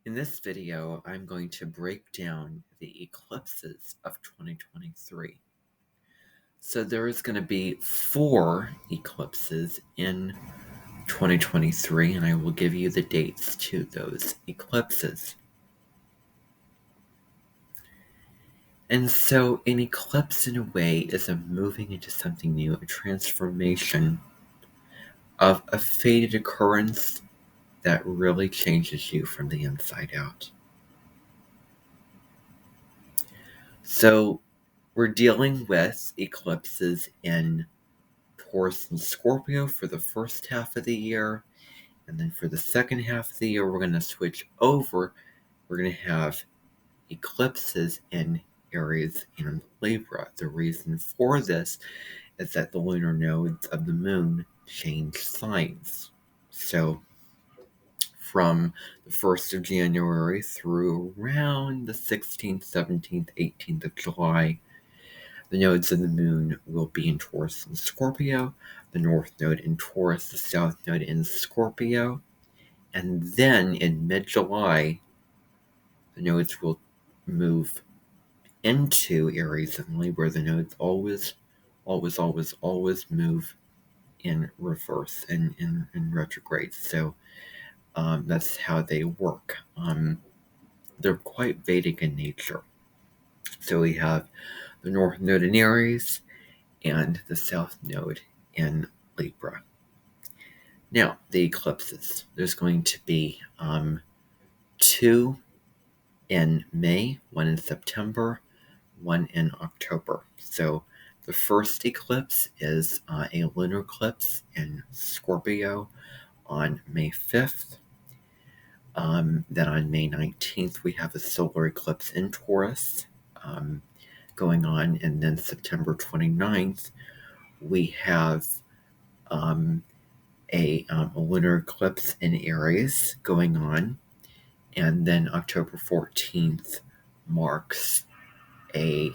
In this video, I'm going to break down the eclipses of 2023. So there is going to be 4 eclipses in 2023, and I will give you the dates to those eclipses. And so an eclipse, in a way, is a moving into something new, a transformation of a fated occurrence that really changes you from the inside out. So we're dealing with eclipses in Taurus and Scorpio for the first half of the year, and then for the second half of the year, we're going to switch over. We're going to have eclipses in Aries and Libra. The reason for this is that the lunar nodes of the moon change signs. So from the 1st of January through around the 16th, 17th, 18th of July, the nodes of the moon will be in Taurus and Scorpio, the north node in Taurus, the south node in Scorpio, and then in mid-July, the nodes will move into Aries and Libra. The nodes always move in reverse and in retrograde. So that's how they work. They're quite Vedic in nature. So we have the north node in Aries and the south node in Libra. Now, the eclipses. There's going to be 2 in May, 1 in September, 1 in October. So the first eclipse is a lunar eclipse in Scorpio on May 5th. Then on May 19th, we have a solar eclipse in Taurus going on. And then September 29th, we have a lunar eclipse in Aries going on. And then October 14th marks a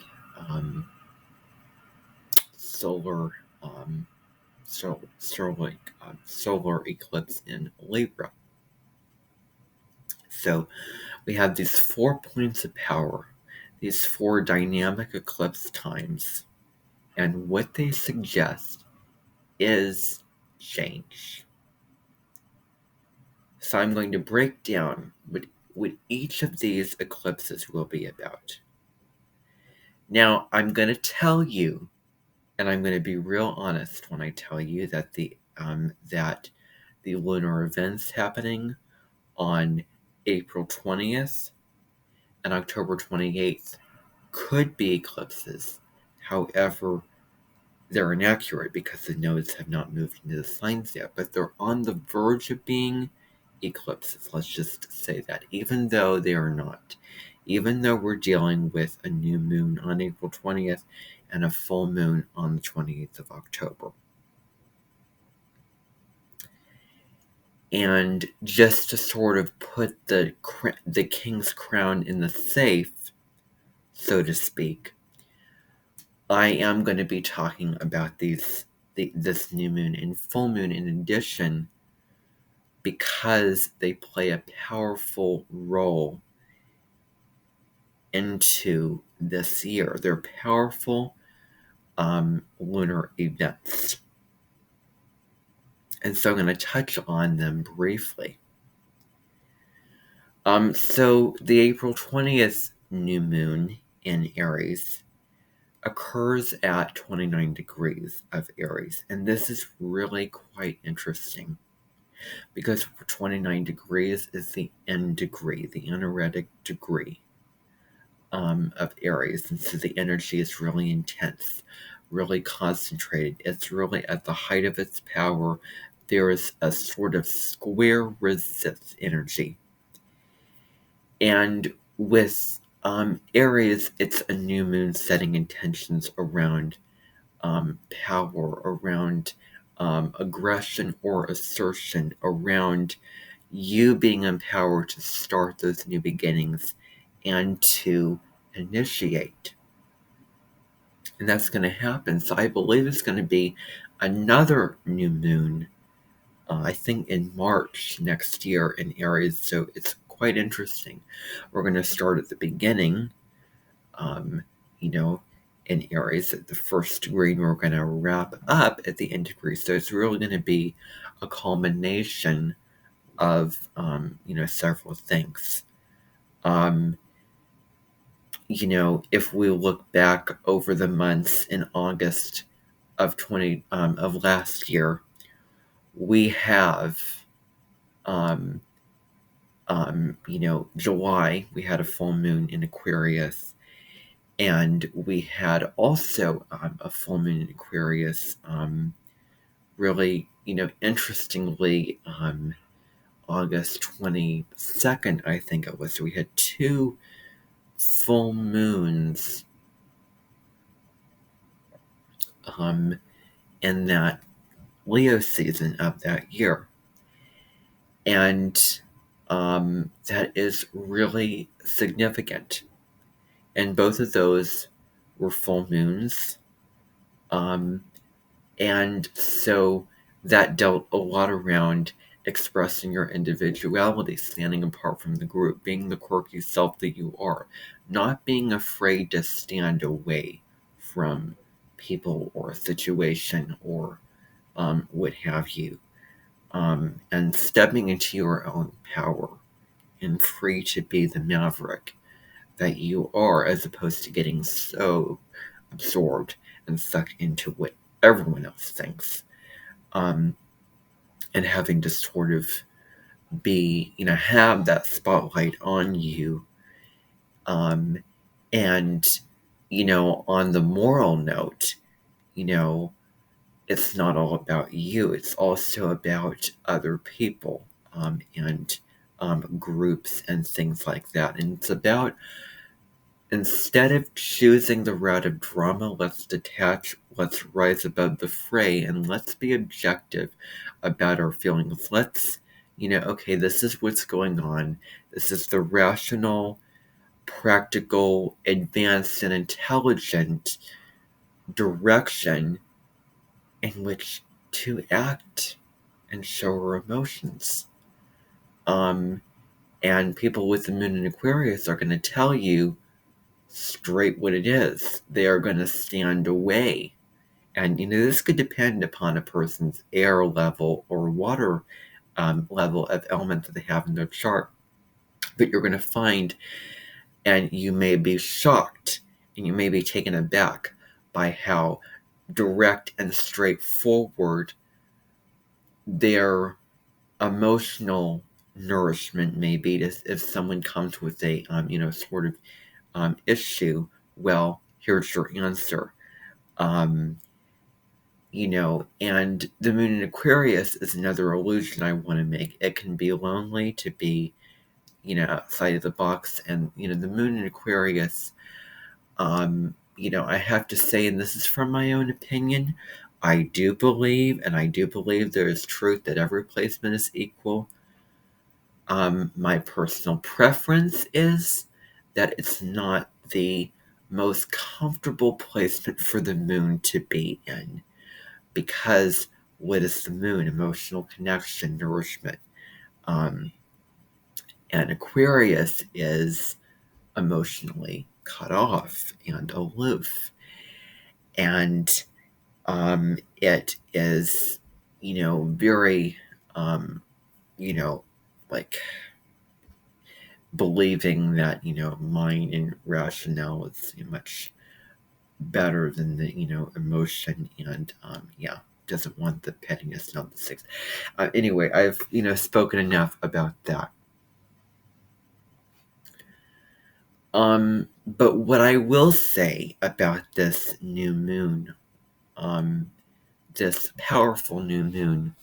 solar eclipse in Libra. So we have these 4 points of power, these 4 dynamic eclipse times, and what they suggest is change. So I'm going to break down what each of these eclipses will be about. Now, I'm going to tell you, and I'm going to be real honest when I tell you that the lunar events happening on April 20th and October 28th could be eclipses. However, they're inaccurate because the nodes have not moved into the signs yet, but they're on the verge of being eclipses. Let's just say that, even though they are not. Even though we're dealing with a new moon on April 20th and a full moon on the 28th of October. And just to sort of put the king's crown in the safe, so to speak, I am going to be talking about this new moon and full moon in addition, because they play a powerful role into this year. They're powerful lunar events. And so I'm going to touch on them briefly. So the April 20th new moon in Aries occurs at 29 degrees of Aries. And this is really quite interesting because 29 degrees is the end degree, the energetic degree of Aries. And so the energy is really intense, really concentrated. It's really at the height of its power. There is a sort of square resist energy. And with Aries, it's a new moon setting intentions around power, around aggression or assertion, around you being empowered to start those new beginnings and to initiate. And that's going to happen. So I believe it's going to be another new moon, I think in March next year in Aries. So it's quite interesting. We're going to start at the beginning, you know, in Aries at the first degree, and we're going to wrap up at the end degree. So it's really going to be a culmination of, several things. If we look back over the months in August of last year, we have, July, we had a full moon in Aquarius, and we had also a full moon in Aquarius. Really, interestingly, August 22nd, I think it was. So we had 2 full moons in that Leo season of that year. And that is really significant. And both of those were full moons. And so that dealt a lot around expressing your individuality, standing apart from the group, being the quirky self that you are, not being afraid to stand away from people or a situation or what have you, and stepping into your own power and free to be the maverick that you are, as opposed to getting so absorbed and sucked into what everyone else thinks, and having to sort of be, have that spotlight on you. And, on the moral note, it's not all about you. It's also about other people, and groups and things like that. And it's about, instead of choosing the route of drama, let's detach, let's rise above the fray, and let's be objective about our feelings. Let's, okay, this is what's going on. This is the rational, practical, advanced, and intelligent direction in which to act and show our emotions. And people with the moon in Aquarius are going to tell you straight what it is. They are going to stand away. And, this could depend upon a person's air level or water level of element that they have in their chart. But you're going to find, and you may be shocked, and you may be taken aback by how direct and straightforward their emotional nourishment may be. If someone comes with a, sort of issue, well, here's your answer. And the moon in Aquarius is another illusion I want to make. It can be lonely to be, outside of the box. And, the moon in Aquarius, I have to say, and this is from my own opinion, I do believe there is truth that every placement is equal. My personal preference is that it's not the most comfortable placement for the moon to be in, because what is the moon? Emotional connection, nourishment. And Aquarius is emotionally cut off and aloof. And it is, very, like believing that, mind and rationale is much better than the, emotion, and, doesn't want the pettiness, not the six. Anyway, I've, spoken enough about that. But what I will say about this new moon, this powerful new moon,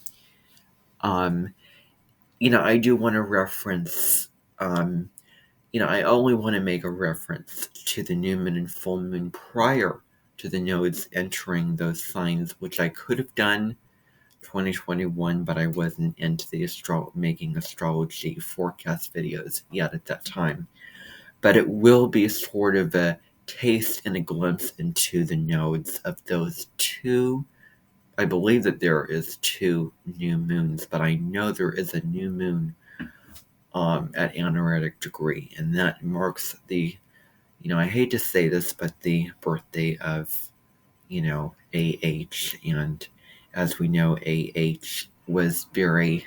I do want to reference, I only want to make a reference to the new moon and full moon prior to the nodes entering those signs, which I could have done 2021, but I wasn't into the making astrology forecast videos yet at that time. But it will be sort of a taste and a glimpse into the nodes of those 2. I believe that there is 2 new moons, but I know there is a new moon at anaretic degree, and that marks the, I hate to say this, but the birthday of, AH, and as we know, AH was very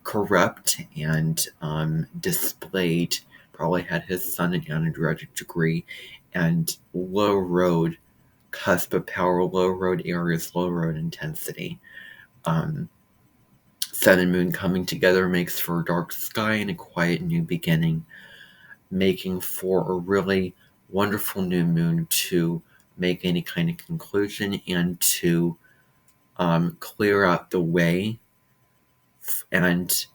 corrupt and displayed, probably had his son in anaretic degree, and low road, cusp of power, low road areas, low road intensity. Sun and moon coming together makes for a dark sky and a quiet new beginning, making for a really wonderful new moon to make any kind of conclusion and to clear out the way and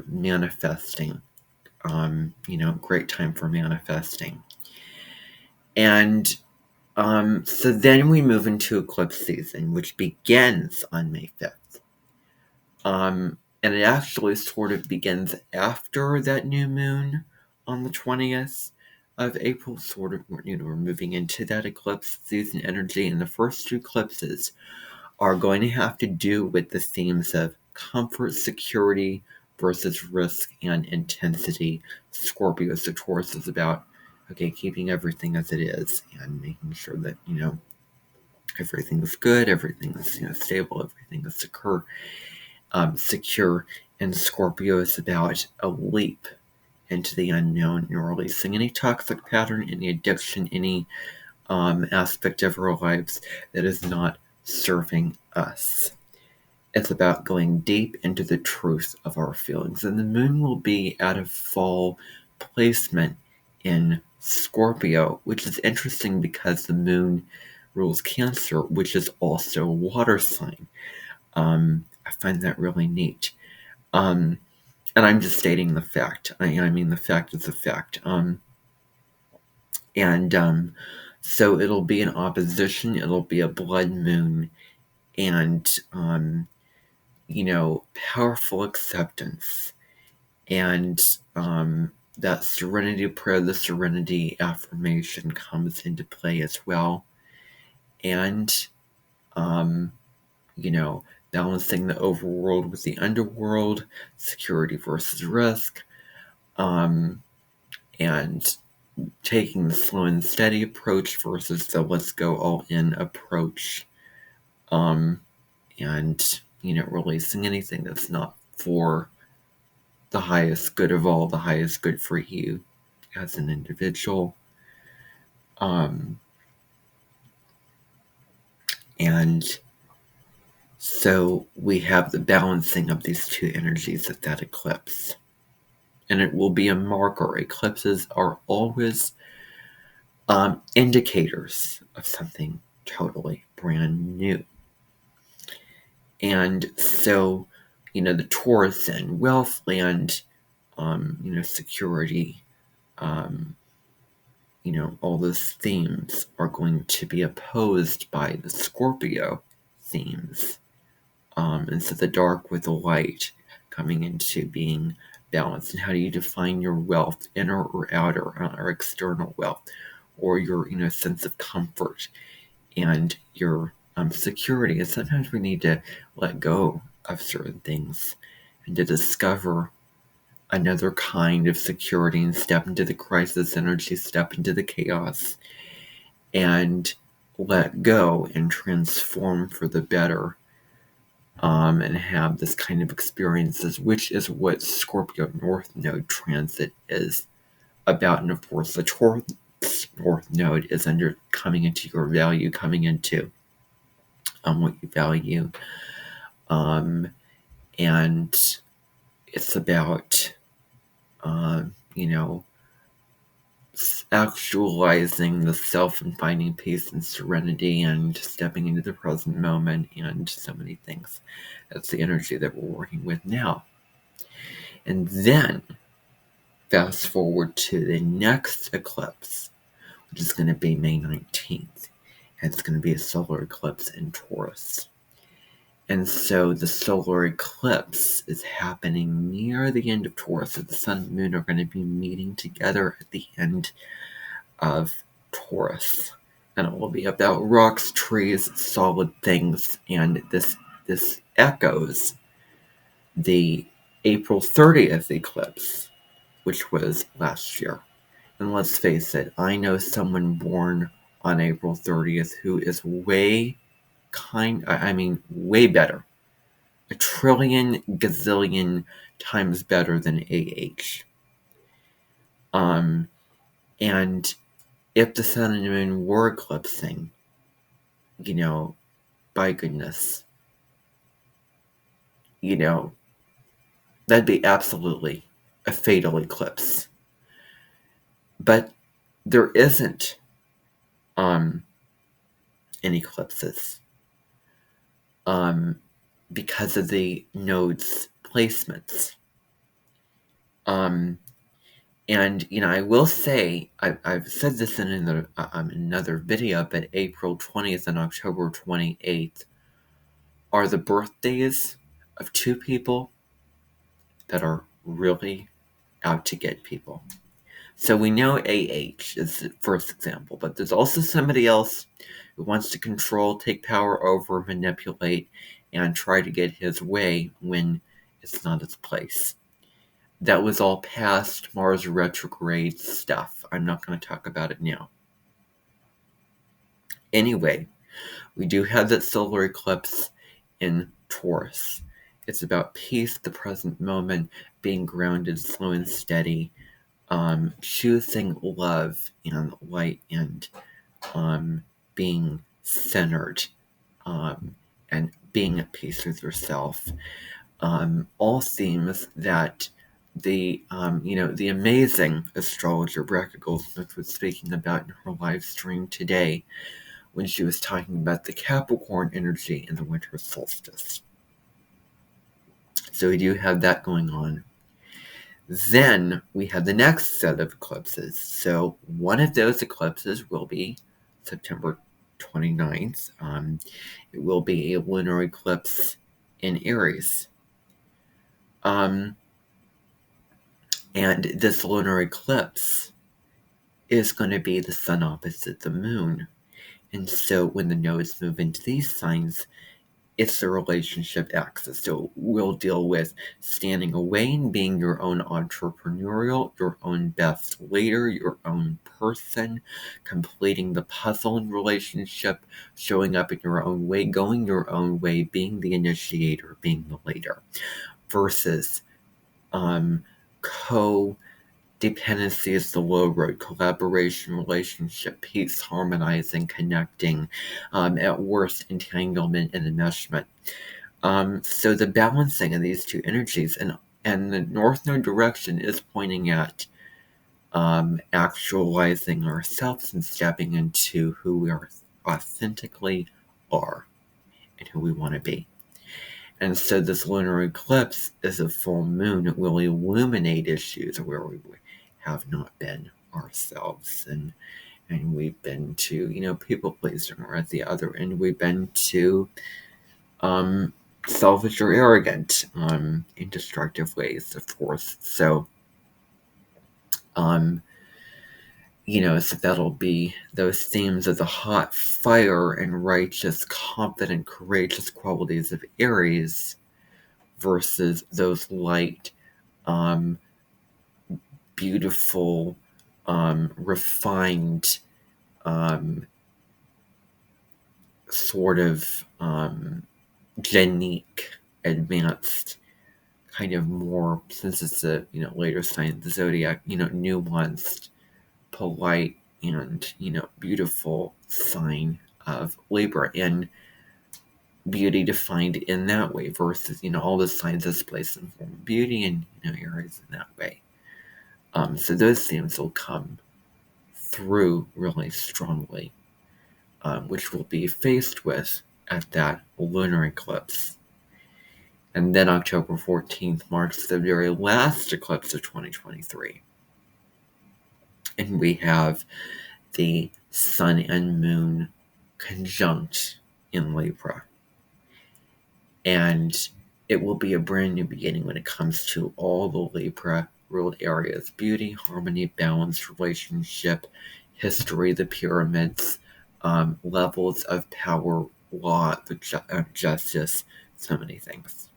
manifesting. Great time for manifesting. And so then we move into eclipse season, which begins on May 5th. And it actually sort of begins after that new moon on the 20th of April. Sort of, we're moving into that eclipse season energy, and the first two eclipses are going to have to do with the themes of comfort, security versus risk and intensity. Scorpio, so Taurus is about, keeping everything as it is and making sure that, everything is good, everything is, stable, everything is secure. And Scorpio is about a leap into the unknown and releasing any toxic pattern, any addiction, any aspect of our lives that is not serving us. It's about going deep into the truth of our feelings. And the moon will be at a fall placement in Scorpio, which is interesting because the moon rules Cancer, which is also a water sign. I find that really neat. And I'm just stating the fact. I mean, the fact is a fact. So it'll be an opposition. It'll be a blood moon, and powerful acceptance, and that serenity prayer, the serenity affirmation comes into play as well, and balancing the overworld with the underworld, security versus risk, and taking the slow and steady approach versus the let's go all in approach, and releasing anything that's not for the highest good of all, the highest good for you as an individual. And so we have the balancing of these two energies at that eclipse. And it will be a marker. Eclipses are always indicators of something totally brand new. And so, the Taurus and wealth, land, security, all those themes are going to be opposed by the Scorpio themes. And so the dark with the light coming into being balanced. And how do you define your wealth, inner or outer, or external wealth, or your, sense of comfort and your security? And sometimes we need to let go of certain things and to discover another kind of security and step into the crisis energy, step into the chaos, and let go and transform for the better, and have this kind of experiences, which is what Scorpio North Node transit is about. And of course, the Taurus North Node is coming into your value, coming into what you value, and it's about actualizing the self and finding peace and serenity and stepping into the present moment and so many things. That's the energy that we're working with now. And then fast forward to the next eclipse, which is going to be May 19th. And it's going to be a solar eclipse in Taurus. And so the solar eclipse is happening near the end of Taurus. So the sun and moon are going to be meeting together at the end of Taurus. And it will be about rocks, trees, solid things. And this echoes the April 30th eclipse, which was last year. And let's face it, I know someone born on April 30th who is way better. A trillion gazillion times better than AH. And if the sun and moon were eclipsing, by goodness, that'd be absolutely a fatal eclipse. But there isn't any eclipses because of the nodes' placements. And I will say, I've said this in another video, but April 20th and October 28th are the birthdays of two people that are really out to get people. So we know AH is the first example, but there's also somebody else who wants to control, take power over, manipulate, and try to get his way when it's not his place. That was all past Mars retrograde stuff. I'm not going to talk about it now. Anyway, we do have that solar eclipse in Taurus. It's about peace, the present moment, being grounded, slow and steady, choosing love and light, and being centered, and being at peace with yourself. All themes that the amazing astrologer Rebecca Goldsmith was speaking about in her live stream today when she was talking about the Capricorn energy in the winter solstice. So we do have that going on. Then we have the next set of eclipses. So one of those eclipses will be September 29th. It will be a lunar eclipse in Aries. And this lunar eclipse is going to be the sun opposite the moon. And so when the nodes move into these signs, it's the relationship axis. So we'll deal with standing away and being your own entrepreneurial, your own best leader, your own person, completing the puzzle in relationship, showing up in your own way, going your own way, being the initiator, being the leader, versus co-dependency is the low road, collaboration, relationship, peace, harmonizing, connecting, at worst, entanglement and enmeshment. So the balancing of these two energies, and the North Node direction is pointing at actualizing ourselves and stepping into who we are authentically are and who we want to be. And so this lunar eclipse is a full moon. It will illuminate issues where we have not been ourselves, and we've been to people pleasing, or at the other end we've been to selfish or arrogant in destructive ways, of course. So so that'll be those themes of the hot fire and righteous, confident, courageous qualities of Aries versus those light, beautiful, refined, sort of genique, advanced, kind of more, since it's a later sign of the zodiac, nuanced, polite, and beautiful sign of Libra, and beauty defined in that way versus all the signs displaced in form of beauty, and Aries in that way. So those themes will come through really strongly, which we'll be faced with at that lunar eclipse. And then October 14th marks the very last eclipse of 2023. And we have the sun and moon conjunct in Libra. And it will be a brand new beginning when it comes to all the Libra ruled areas: beauty, harmony, balance, relationship, history, the pyramids, levels of power, law, justice, so many things.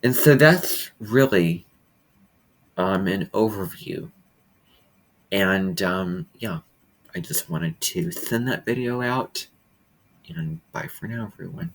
And so that's really an overview. And yeah, I just wanted to send that video out. And bye for now, everyone.